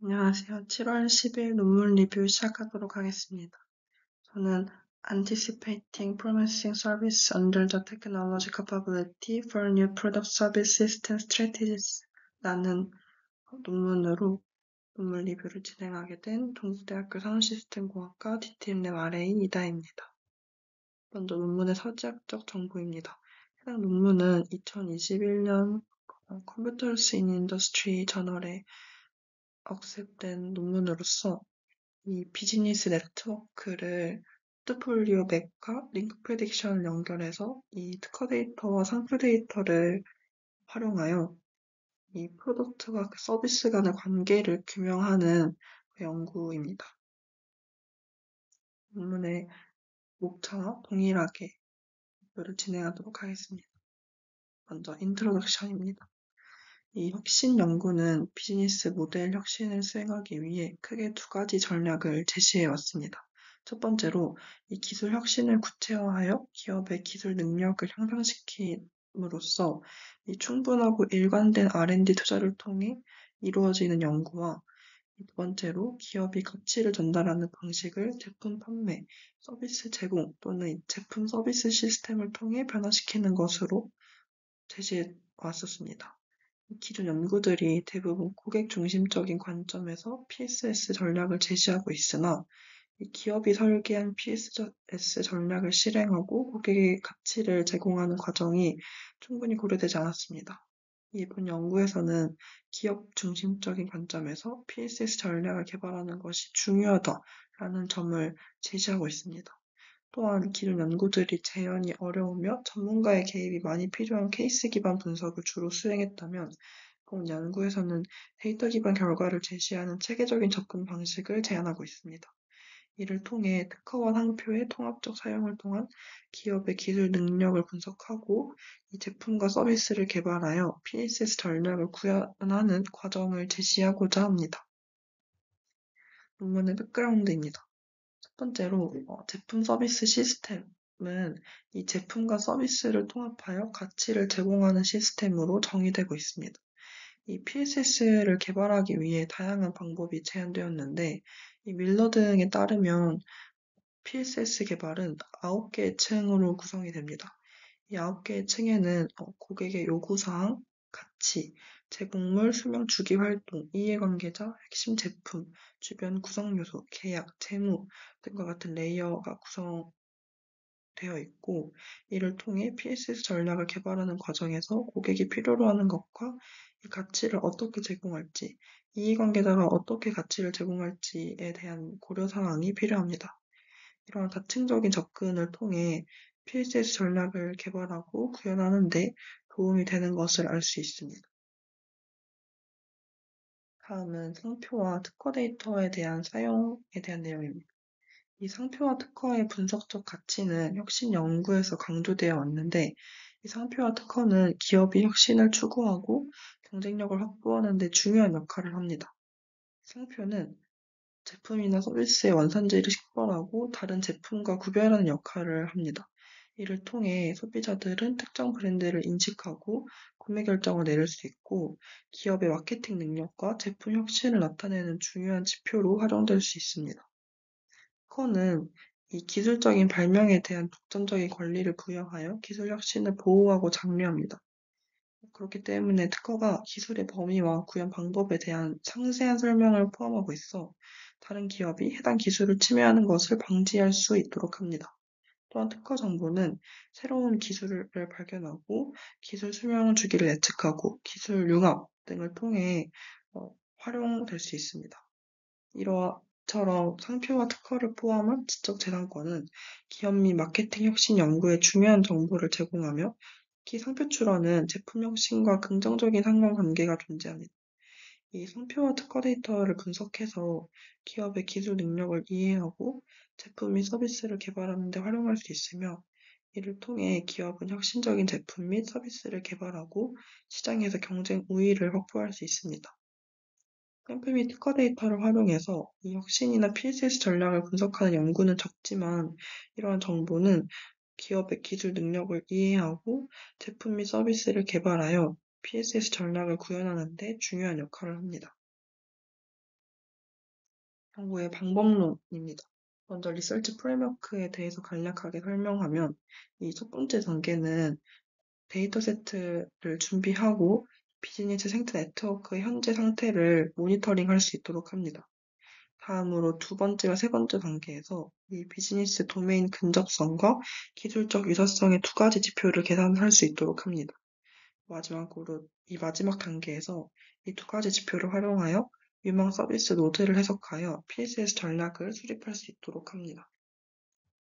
안녕하세요. 7월 10일 논문 리뷰 시작하도록 하겠습니다. 저는 Anticipating Promising Service Under the Technology Capability for New Product Service System Strategies 라는 논문으로 논문 리뷰를 진행하게 된 동국대학교 산업시스템공학과 DTM랩 RA 이다혜입니다. 먼저 논문의 서지학적 정보입니다. 해당 논문은 2021년 Computers in Industry 저널에 억셉된 논문으로서 이 비즈니스 네트워크를 포트폴리오 맵과 링크 프레딕션을 연결해서 이 특화 데이터와 상표 데이터를 활용하여 이 프로덕트와 그 서비스 간의 관계를 규명하는 연구입니다. 논문의 목차와 동일하게 발표를 진행하도록 하겠습니다. 먼저 인트로덕션입니다. 이 혁신 연구는 비즈니스 모델 혁신을 수행하기 위해 크게 두 가지 전략을 제시해 왔습니다. 첫 번째로 이 기술 혁신을 구체화하여 기업의 기술 능력을 향상시킴으로써 이 충분하고 일관된 R&D 투자를 통해 이루어지는 연구와 두 번째로 기업이 가치를 전달하는 방식을 제품 판매, 서비스 제공 또는 제품 서비스 시스템을 통해 변화시키는 것으로 제시해 왔었습니다. 기존 연구들이 대부분 고객 중심적인 관점에서 PSS 전략을 제시하고 있으나 기업이 설계한 PSS 전략을 실행하고 고객에게 가치를 제공하는 과정이 충분히 고려되지 않았습니다. 이번 연구에서는 기업 중심적인 관점에서 PSS 전략을 개발하는 것이 중요하다라는 점을 제시하고 있습니다. 또한 기존 연구들이 재현이 어려우며 전문가의 개입이 많이 필요한 케이스 기반 분석을 주로 수행했다면 본 연구에서는 데이터 기반 결과를 제시하는 체계적인 접근 방식을 제안하고 있습니다. 이를 통해 특허와 상표의 통합적 사용을 통한 기업의 기술 능력을 분석하고 이 제품과 서비스를 개발하여 PSS 전략을 구현하는 과정을 제시하고자 합니다. 논문의 백그라운드입니다. 첫 번째로 제품 서비스 시스템은 이 제품과 서비스를 통합하여 가치를 제공하는 시스템으로 정의되고 있습니다. 이 PSS를 개발하기 위해 다양한 방법이 제안되었는데 이 밀러 등에 따르면 PSS 개발은 9개의 층으로 구성이 됩니다. 이 9개의 층에는 고객의 요구사항, 가치, 제공물, 수명 주기 활동, 이해관계자, 핵심 제품, 주변 구성요소, 계약, 재무 등과 같은 레이어가 구성되어 있고 이를 통해 PSS 전략을 개발하는 과정에서 고객이 필요로 하는 것과 이 가치를 어떻게 제공할지, 이해관계자가 어떻게 가치를 제공할지에 대한 고려사항이 필요합니다. 이러한 다층적인 접근을 통해 PSS 전략을 개발하고 구현하는 데 도움이 되는 것을 알 수 있습니다. 다음은 상표와 특허 데이터에 대한 사용에 대한 내용입니다. 이 상표와 특허의 분석적 가치는 혁신 연구에서 강조되어 왔는데 이 상표와 특허는 기업이 혁신을 추구하고 경쟁력을 확보하는 데 중요한 역할을 합니다. 상표는 제품이나 서비스의 원산지를 식별하고 다른 제품과 구별하는 역할을 합니다. 이를 통해 소비자들은 특정 브랜드를 인식하고 구매 결정을 내릴 수 있고 기업의 마케팅 능력과 제품 혁신을 나타내는 중요한 지표로 활용될 수 있습니다. 특허는 이 기술적인 발명에 대한 독점적인 권리를 부여하여 기술 혁신을 보호하고 장려합니다. 그렇기 때문에 특허가 기술의 범위와 구현 방법에 대한 상세한 설명을 포함하고 있어 다른 기업이 해당 기술을 침해하는 것을 방지할 수 있도록 합니다. 또한 특허 정보는 새로운 기술을 발견하고 기술 수명 주기를 예측하고 기술 융합 등을 통해 활용될 수 있습니다. 이처럼 상표와 특허를 포함한 지적재산권은 기업 및 마케팅 혁신 연구에 중요한 정보를 제공하며 특히 상표 출원은 제품 혁신과 긍정적인 상관관계가 존재합니다. 이 상표와 특허 데이터를 분석해서 기업의 기술 능력을 이해하고 제품 및 서비스를 개발하는 데 활용할 수 있으며 이를 통해 기업은 혁신적인 제품 및 서비스를 개발하고 시장에서 경쟁 우위를 확보할 수 있습니다. 샘플 및 특화 데이터를 활용해서 이 혁신이나 PSS 전략을 분석하는 연구는 적지만 이러한 정보는 기업의 기술 능력을 이해하고 제품 및 서비스를 개발하여 PSS 전략을 구현하는 데 중요한 역할을 합니다. 연구의 방법론입니다. 먼저 리서치 프레임워크에 대해서 간략하게 설명하면 이 첫 번째 단계는 데이터 세트를 준비하고 비즈니스 생태 네트워크의 현재 상태를 모니터링할 수 있도록 합니다. 다음으로 두 번째와 세 번째 단계에서 이 비즈니스 도메인 근접성과 기술적 유사성의 두 가지 지표를 계산할 수 있도록 합니다. 마지막으로 이 마지막 단계에서 이 두 가지 지표를 활용하여 유망 서비스 노드를 해석하여 PSS 전략을 수립할 수 있도록 합니다.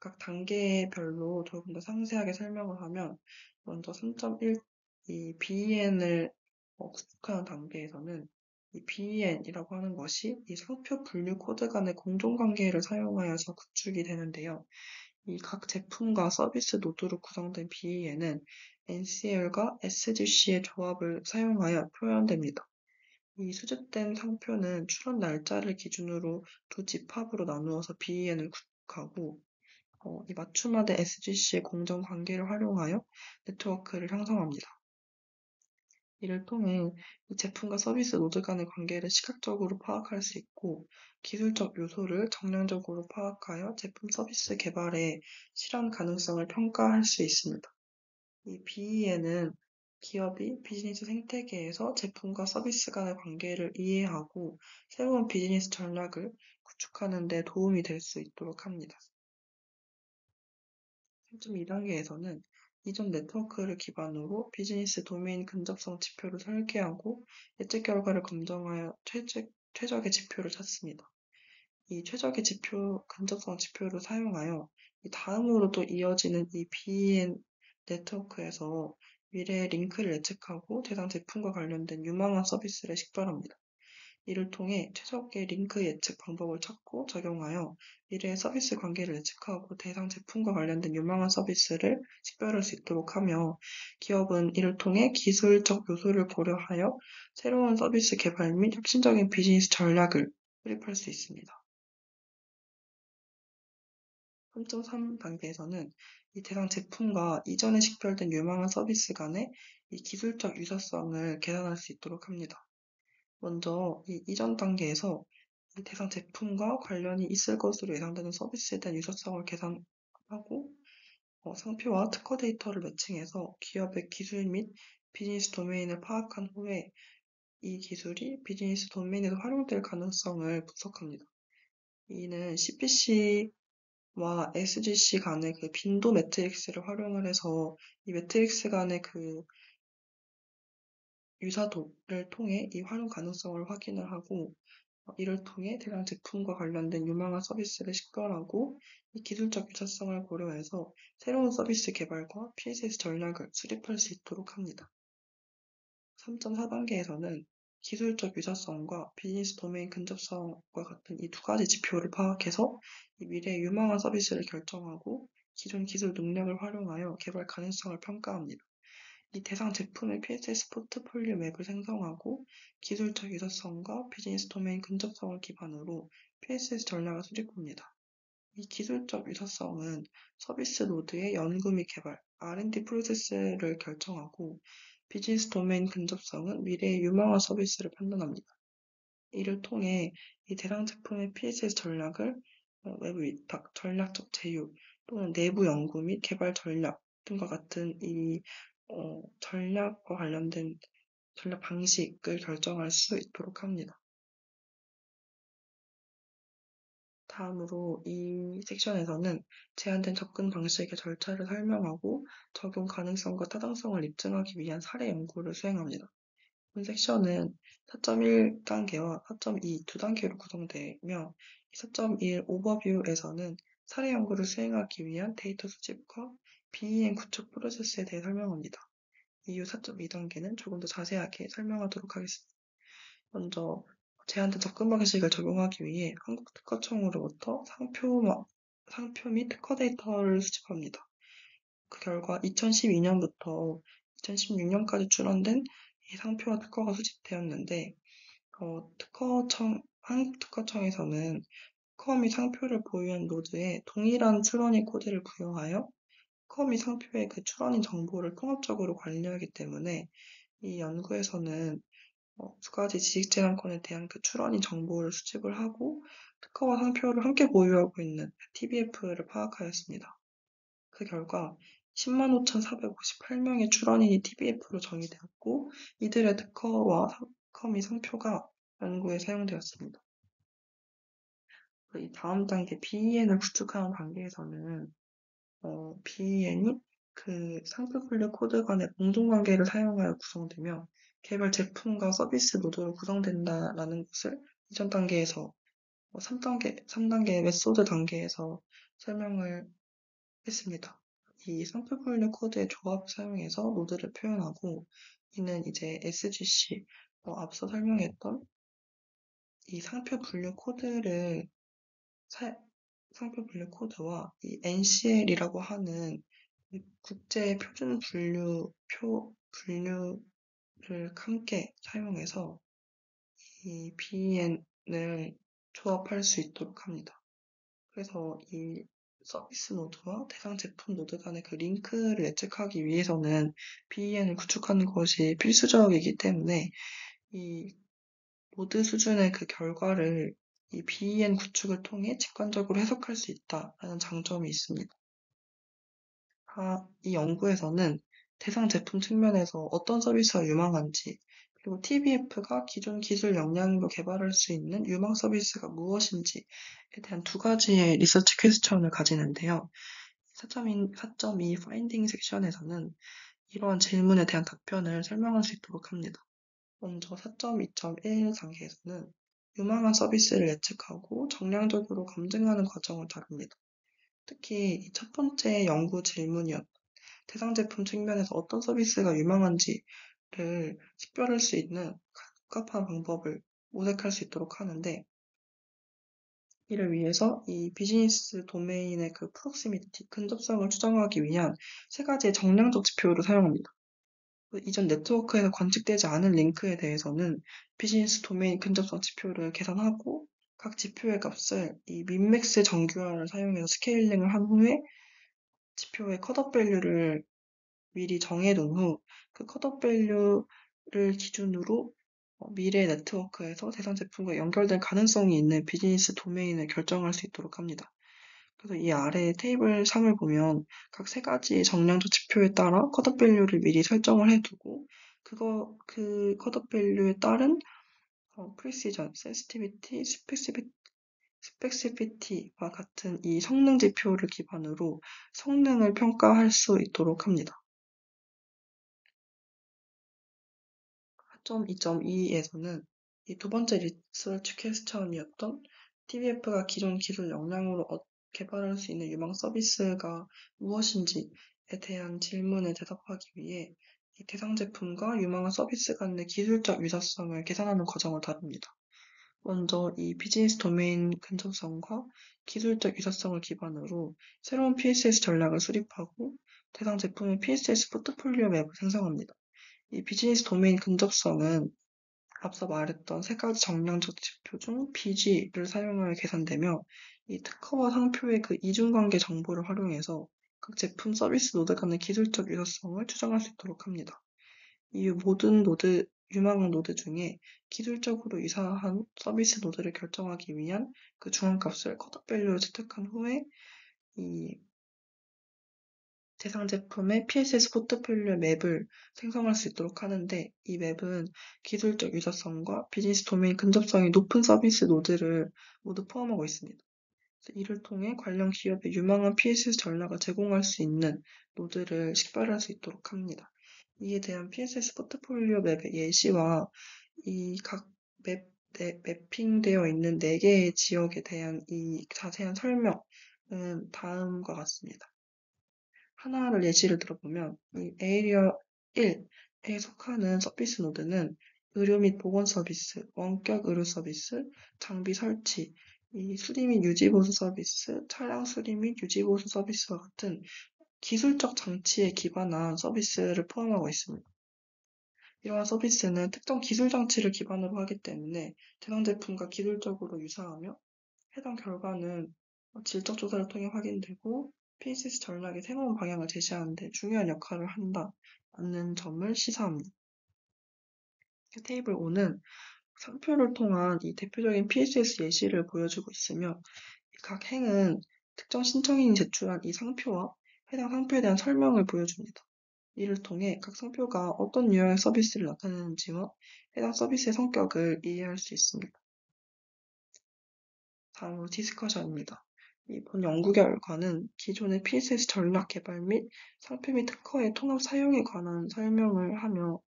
각 단계별로 조금 더 상세하게 설명을 하면 먼저 3.1 이 BEN을 구축하는 단계에서는 이 BEN이라고 하는 것이 이 상표 분류 코드 간의 공존관계를 사용하여서 구축이 되는데요. 이 각 제품과 서비스 노드로 구성된 BEN은 NCL과 SGC의 조합을 사용하여 표현됩니다. 이 수집된 상표는 출원 날짜를 기준으로 두 집합으로 나누어서 BEN을 구축하고 이 맞춤화된 SGC의 공정 관계를 활용하여 네트워크를 형성합니다. 이를 통해 이 제품과 서비스 노드 간의 관계를 시각적으로 파악할 수 있고 기술적 요소를 정량적으로 파악하여 제품 서비스 개발의 실현 가능성을 평가할 수 있습니다. 이 BEN은 기업이 비즈니스 생태계에서 제품과 서비스 간의 관계를 이해하고 새로운 비즈니스 전략을 구축하는 데 도움이 될 수 있도록 합니다. 3.2단계에서는 이전 네트워크를 기반으로 비즈니스 도메인 근접성 지표를 설계하고 예측 결과를 검증하여 최적의 지표를 찾습니다. 이 최적의 지표, 근접성 지표를 사용하여 이 다음으로 또 이어지는 이 BEN 네트워크에서 미래의 링크를 예측하고 대상 제품과 관련된 유망한 서비스를 식별합니다. 이를 통해 최적의 링크 예측 방법을 찾고 적용하여 미래의 서비스 관계를 예측하고 대상 제품과 관련된 유망한 서비스를 식별할 수 있도록 하며 기업은 이를 통해 기술적 요소를 고려하여 새로운 서비스 개발 및 혁신적인 비즈니스 전략을 수립할 수 있습니다. 3.3단계에서는 이 대상 제품과 이전에 식별된 유망한 서비스 간의 이 기술적 유사성을 계산할 수 있도록 합니다. 먼저 이 이전 단계에서 이 대상 제품과 관련이 있을 것으로 예상되는 서비스에 대한 유사성을 계산하고 상표와 특허 데이터를 매칭해서 기업의 기술 및 비즈니스 도메인을 파악한 후에 이 기술이 비즈니스 도메인에서 활용될 가능성을 분석합니다. 이는 CPC와 SGC 간의 그 빈도 매트릭스를 활용을 해서 이 매트릭스 간의 그 유사도를 통해 이 활용 가능성을 확인을 하고 이를 통해 대상 제품과 관련된 유망한 서비스를 식별하고 이 기술적 유사성을 고려해서 새로운 서비스 개발과 PSS 전략을 수립할 수 있도록 합니다. 3.4단계에서는 기술적 유사성과 비즈니스 도메인 근접성과 같은 이 두 가지 지표를 파악해서 이 미래의 유망한 서비스를 결정하고 기존 기술 능력을 활용하여 개발 가능성을 평가합니다. 이 대상 제품의 PSS 포트폴리오 맵을 생성하고 기술적 유사성과 비즈니스 도메인 근접성을 기반으로 PSS 전략을 수립합니다. 이 기술적 유사성은 서비스 노드의 연구 및 개발, R&D 프로세스를 결정하고 비즈니스 도메인 근접성은 미래의 유망한 서비스를 판단합니다. 이를 통해 이 대상 제품의 PSS 전략을 외부 위탁, 전략적 제휴 또는 내부 연구 및 개발 전략 등과 같은 이 전략과 관련된 전략 방식을 결정할 수 있도록 합니다. 다음으로 이 섹션에서는 제한된 접근 방식의 절차를 설명하고 적용 가능성과 타당성을 입증하기 위한 사례 연구를 수행합니다. 본 섹션은 4.1단계와 4.2 두 단계로 구성되며 4.1 오버뷰에서는 사례 연구를 수행하기 위한 데이터 수집과 BEN 구축 프로세스에 대해 설명합니다. 이후 4.2단계는 조금 더 자세하게 설명하도록 하겠습니다. 먼저 제한된 접근 방식을 적용하기 위해 한국특허청으로부터 상표 및 특허 데이터를 수집합니다. 그 결과 2012년부터 2016년까지 출원된 이 상표와 특허가 수집되었는데 한국특허청에서는 특허 및 상표를 보유한 노드에 동일한 출원인 코드를 부여하여 특허 및 상표의 그 출원인 정보를 통합적으로 관리하기 때문에 이 연구에서는 두 가지 지식재산권에 대한 그 출원인 정보를 수집을 하고 특허와 상표를 함께 보유하고 있는 TBF를 파악하였습니다. 그 결과 10만 5,458명의 출원인이 TBF로 정의되었고 이들의 특허 및 상표가 연구에 사용되었습니다. 이 다음 단계 BEN을 구축하는 단계에서는 BEN이 그 상표 분류 코드 간의 공동관계를 사용하여 구성되며 개별 제품과 서비스 노드로 구성된다라는 것을 이전 단계에서 3단계 메소드 단계에서 설명을 했습니다. 이 상표 분류 코드의 조합을 사용해서 노드를 표현하고 이는 이제 SGC, 앞서 설명했던 이 상표 분류 코드와 이 NCL이라고 하는 이 국제 표준 분류를 함께 사용해서 이 BEN을 조합할 수 있도록 합니다. 그래서 이 서비스 노드와 대상 제품 노드 간의 그 링크를 예측하기 위해서는 BEN을 구축하는 것이 필수적이기 때문에 이 노드 수준의 그 결과를 이 BEN 구축을 통해 직관적으로 해석할 수 있다라는 장점이 있습니다. 이 연구에서는 대상 제품 측면에서 어떤 서비스가 유망한지, 그리고 TBF가 기존 기술 역량으로 개발할 수 있는 유망 서비스가 무엇인지에 대한 두 가지의 리서치 퀘스천을 가지는데요. 4.2 파인딩 섹션에서는 이러한 질문에 대한 답변을 설명할 수 있도록 합니다. 먼저 4.2.1 단계에서는 유망한 서비스를 예측하고 정량적으로 검증하는 과정을 다룹니다. 특히 첫 번째 연구 질문이었던 대상 제품 측면에서 어떤 서비스가 유망한지를 식별할 수 있는 적합한 방법을 모색할 수 있도록 하는데, 이를 위해서 이 비즈니스 도메인의 그 프록시미티, 근접성을 추정하기 위한 세 가지의 정량적 지표를 사용합니다. 이전 네트워크에서 관측되지 않은 링크에 대해서는 비즈니스 도메인 근접성 지표를 계산하고 각 지표의 값을 이 민맥스 정규화를 사용해서 스케일링을 한 후에 지표의 컷오프 밸류를 미리 정해둔 후 그 컷오프 밸류를 기준으로 미래 네트워크에서 대상 제품과 연결될 가능성이 있는 비즈니스 도메인을 결정할 수 있도록 합니다. 그래서 이 아래 테이블 상을 보면 각 세 가지 정량적 지표에 따라 컷오프 밸류를 미리 설정을 해두고 그 컷오프 밸류에 따른 프리시전, 센시티비티, 스펙시피티와 같은 이 성능 지표를 기반으로 성능을 평가할 수 있도록 합니다. 4.2.2에서는 이 두 번째 리서치 퀘스천이었던 TBF가 기존 기술 역량으로 개발할 수 있는 유망 서비스가 무엇인지에 대한 질문에 대답하기 위해 이 대상 제품과 유망한 서비스 간의 기술적 유사성을 계산하는 과정을 다룹니다. 먼저 이 비즈니스 도메인 근접성과 기술적 유사성을 기반으로 새로운 PSS 전략을 수립하고 대상 제품의 PSS 포트폴리오 맵을 생성합니다. 이 비즈니스 도메인 근접성은 앞서 말했던 세 가지 정량적 지표 중 BG를 사용하여 계산되며 이 특허와 상표의 그 이중관계 정보를 활용해서 각 제품 서비스 노드 간의 기술적 유사성을 추정할 수 있도록 합니다. 이 모든 유망한 노드 중에 기술적으로 유사한 서비스 노드를 결정하기 위한 그 중앙값을 컷오프 밸류로 채택한 후에 이 대상 제품의 PSS 포트폴리오 맵을 생성할 수 있도록 하는데, 이 맵은 기술적 유사성과 비즈니스 도메인 근접성이 높은 서비스 노드를 모두 포함하고 있습니다. 이를 통해 관련 기업의 유망한 PSS 전략을 제공할 수 있는 노드를 식별할 수 있도록 합니다. 이에 대한 PSS 포트폴리오 맵의 예시와 이 각 매핑되어 있는 4개의 지역에 대한 이 자세한 설명은 다음과 같습니다. 하나를 예시를 들어보면 이 에이리어 1에 속하는 서비스 노드는 의료 및 보건 서비스, 원격 의료 서비스, 장비 설치, 이 수리 및 유지 보수 서비스, 차량 수리 및 유지 보수 서비스와 같은 기술적 장치에 기반한 서비스를 포함하고 있습니다. 이러한 서비스는 특정 기술 장치를 기반으로 하기 때문에 대상 제품과 기술적으로 유사하며 해당 결과는 질적 조사를 통해 확인되고 PSS 전략의 새로운 방향을 제시하는 데 중요한 역할을 한다는 점을 시사합니다. 테이블 5는 상표를 통한 이 대표적인 PSS 예시를 보여주고 있으며 각 행은 특정 신청인이 제출한 이 상표와 해당 상표에 대한 설명을 보여줍니다. 이를 통해 각 상표가 어떤 유형의 서비스를 나타내는지와 해당 서비스의 성격을 이해할 수 있습니다. 다음으로 디스커션입니다. 이번 연구 결과는 기존의 PSS 전략 개발 및 상표 및 특허의 통합 사용에 관한 설명을 하며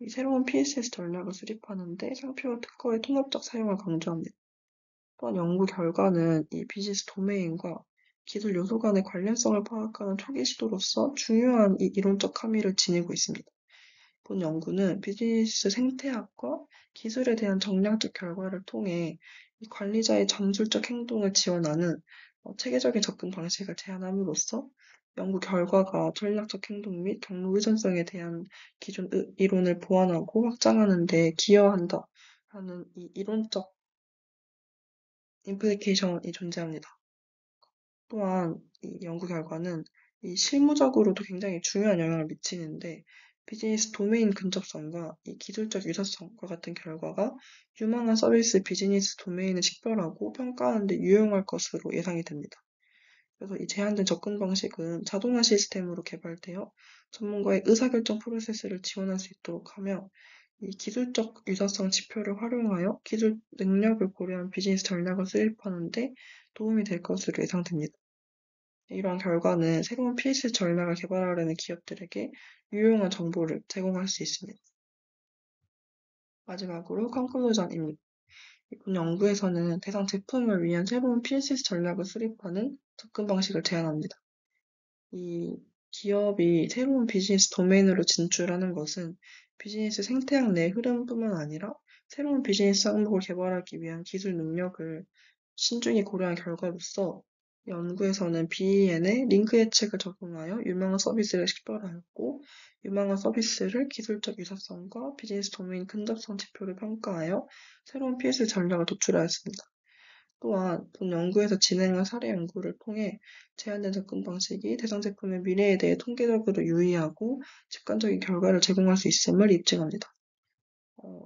이 새로운 PSS 전략을 수립하는데 상표와 특허의 통합적 사용을 강조합니다. 또한 연구 결과는 이 비즈니스 도메인과 기술 요소 간의 관련성을 파악하는 초기 시도로서 중요한 이 이론적 함의를 지니고 있습니다. 본 연구는 비즈니스 생태학과 기술에 대한 정량적 결과를 통해 이 관리자의 전술적 행동을 지원하는 체계적인 접근 방식을 제안함으로써 연구 결과가 전략적 행동 및 경로 의존성에 대한 기존 이론을 보완하고 확장하는 데 기여한다라는 이 이론적 임플리케이션이 존재합니다. 또한 이 연구 결과는 이 실무적으로도 굉장히 중요한 영향을 미치는데 비즈니스 도메인 근접성과 이 기술적 유사성과 같은 결과가 유망한 서비스 비즈니스 도메인을 식별하고 평가하는 데 유용할 것으로 예상이 됩니다. 그래서 이 제한된 접근 방식은 자동화 시스템으로 개발되어 전문가의 의사결정 프로세스를 지원할 수 있도록 하며 이 기술적 유사성 지표를 활용하여 기술 능력을 고려한 비즈니스 전략을 수립하는 데 도움이 될 것으로 예상됩니다. 이러한 결과는 새로운 PS 전략을 개발하려는 기업들에게 유용한 정보를 제공할 수 있습니다. 마지막으로 컨클루전입니다. 이번 연구에서는 대상 제품을 위한 새로운 PSS 전략을 수립하는 접근 방식을 제안합니다. 이 기업이 새로운 비즈니스 도메인으로 진출하는 것은 비즈니스 생태학 내 흐름뿐만 아니라 새로운 비즈니스 항목을 개발하기 위한 기술 능력을 신중히 고려한 결과로서 연구에서는 BEN에 링크 예측을 적용하여 유망한 서비스를 식별하였고, 유망한 서비스를 기술적 유사성과 비즈니스 도메인 근접성 지표를 평가하여 새로운 PS 전략을 도출하였습니다. 또한 본 연구에서 진행한 사례 연구를 통해 제한된 접근 방식이 대상 제품의 미래에 대해 통계적으로 유의하고 직관적인 결과를 제공할 수 있음을 입증합니다.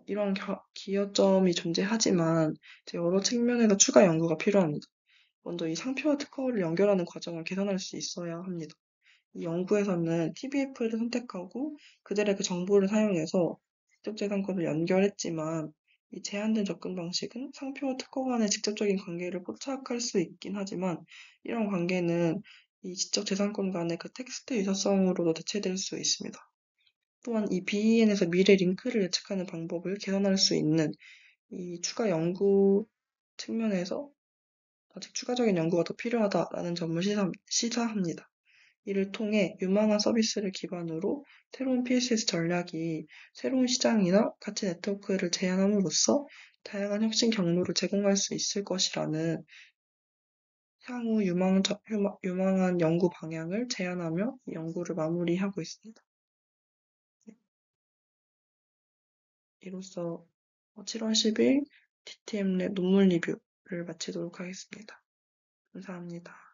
이런 기여점이 존재하지만 여러 측면에서 추가 연구가 필요합니다. 먼저 이 상표와 특허를 연결하는 과정을 개선할 수 있어야 합니다. 이 연구에서는 TBF를 선택하고 그들의 그 정보를 사용해서 지적재산권을 연결했지만 이 제한된 접근 방식은 상표와 특허 간의 직접적인 관계를 포착할 수 있긴 하지만 이런 관계는 이 지적재산권 간의 그 텍스트 유사성으로도 대체될 수 있습니다. 또한 이 BEN에서 미래 링크를 예측하는 방법을 개선할 수 있는 이 추가 연구 측면에서 아직 추가적인 연구가 더 필요하다라는 점을 시사합니다. 이를 통해 유망한 서비스를 기반으로 새로운 PSS 전략이 새로운 시장이나 가치 네트워크를 제안함으로써 다양한 혁신 경로를 제공할 수 있을 것이라는 향후 유망한 연구 방향을 제안하며 이 연구를 마무리하고 있습니다. 이로써 7월 10일 DTM랩 논문 리뷰를 마치도록 하겠습니다. 감사합니다.